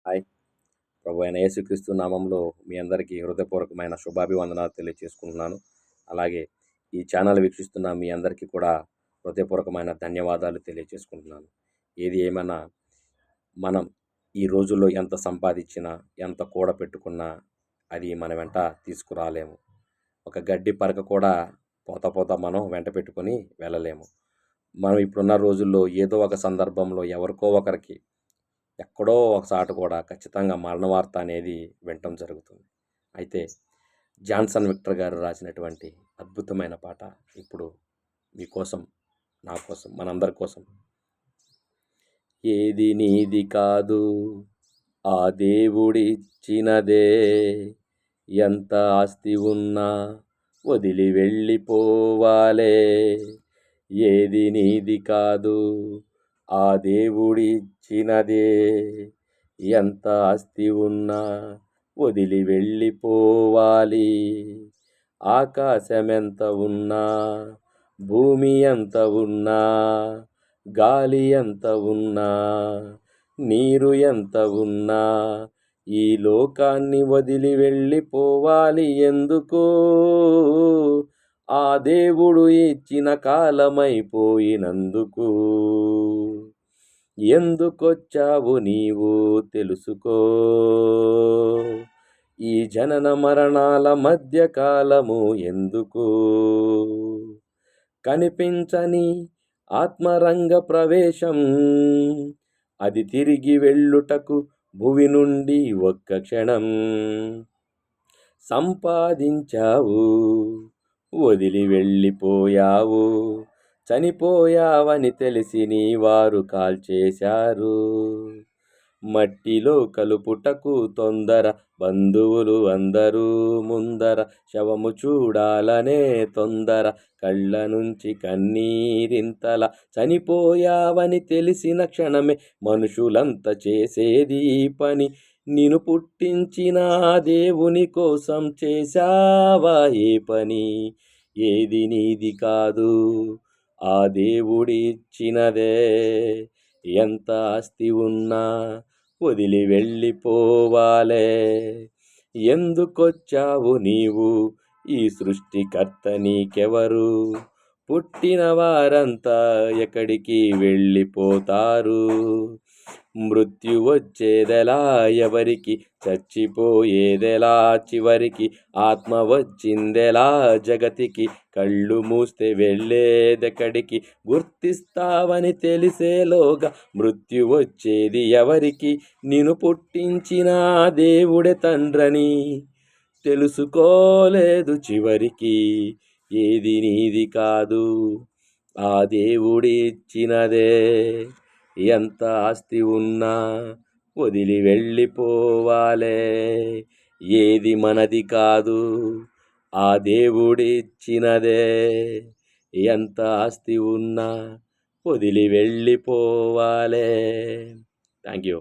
Hi! ప్రభు అయిన యేసుక్రీస్తు నామంలో మీ అందరికీ హృదయపూర్వకమైన శుభాభివందనాలు తెలియజేసుకుంటున్నాను. అలాగే ఈ ఛానల్ వీక్షిస్తున్న మీ అందరికీ కూడా హృదయపూర్వకమైన ధన్యవాదాలు తెలియజేసుకుంటున్నాను. ఏది ఏమైనా మనం ఈ రోజుల్లో ఎంత సంపాదించినా, ఎంత కూడబెట్టుకున్నా అది మన వెంట తీసుకురాలేము. ఒక గడ్డి పరక కూడా పోతా పోతా మనం వెంట పెట్టుకొని వెళ్ళలేము. మనం ఇప్పుడున్న రోజుల్లో ఏదో ఒక సందర్భంలో ఎవరికో ఒకరికి ఎక్కడో ఒక చోట కూడా ఖచ్చితంగా మరణ వార్త అనేది వినటం జరుగుతుంది. అయితే జాన్సన్ విక్టర్ గారు రాసినటువంటి అద్భుతమైన పాట ఇప్పుడు మీకోసం, నా కోసం, మనందరి కోసం. ఏది నీది కాదు ఆ దేవుడిచ్చినదే, ఎంత ఆస్తి ఉన్నా వదిలి వెళ్ళిపోవాలే. ఏది నీది కాదు ఆ దేవుడిచ్చినదే, ఎంత ఆస్తి ఉన్నా వదిలి వెళ్ళిపోవాలి. ఆకాశమెంత ఉన్నా, భూమి ఎంత ఉన్నా, గాలి ఎంత ఉన్నా, నీరు ఎంత ఉన్నా, ఈ లోకాన్ని వదిలి వెళ్ళిపోవాలి. ఎందుకు? ఆ దేవుడు ఇచ్చిన కాలమైపోయినందుకు. ఎందుకొచ్చావు నీవు తెలుసుకో, ఈ జనన మరణాల మధ్య కాలము ఎందుకు? కనిపించని ఆత్మరంగ ప్రవేశం, అది తిరిగి వెళ్ళుటకు భువి నుండి ఒక్క క్షణం. సంపాదించావు, వదిలి వెళ్ళిపోయావు, చనిపోయావని తెలిసి నీ వారు కాల్చేశారు. మట్టిలో కలుపుటకు తొందర, బంధువులు అందరూ ముందర, శవము చూడాలనే తొందర, కళ్ళ నుంచి కన్నీరింతల. చనిపోయావని తెలిసిన క్షణమే మనుషులంతా చేసేది పని. నిన్ను పుట్టించిన దేవుని కోసం చేశావా ఏ పని? ఏది నీది కాదు ఆ దేవుడిచ్చినదే, ఎంత ఆస్తి ఉన్నా వదిలి వెళ్ళిపోవాలే. ఎందుకొచ్చావు నీవు ఈ సృష్టికర్త నీకెవరు? పుట్టిన వారంతా ఎక్కడికి వెళ్ళిపోతారు. మృత్యు వచ్చేదెలా ఎవరికి, చచ్చిపోయేదెలా చివరికి, ఆత్మ వచ్చిందెలా జగతికి, కళ్ళు మూస్తే వెళ్ళేదెక్కడికి, గుర్తిస్తావని తెలిసేలోగా మృత్యు వచ్చేది ఎవరికి? నిన్ను పుట్టించిన దేవుడే తండ్రని తెలుసుకోలేదు చివరికి. ఏది నీది కాదు ఆ దేవుడిచ్చినదే, ఎంత ఆస్తి ఉన్నా వదిలి వెళ్ళిపోవాలే. ఏది మనది కాదు ఆ దేవుడిచ్చినదే, ఎంత ఆస్తి ఉన్నా వదిలి వెళ్ళిపోవాలే. Thank you.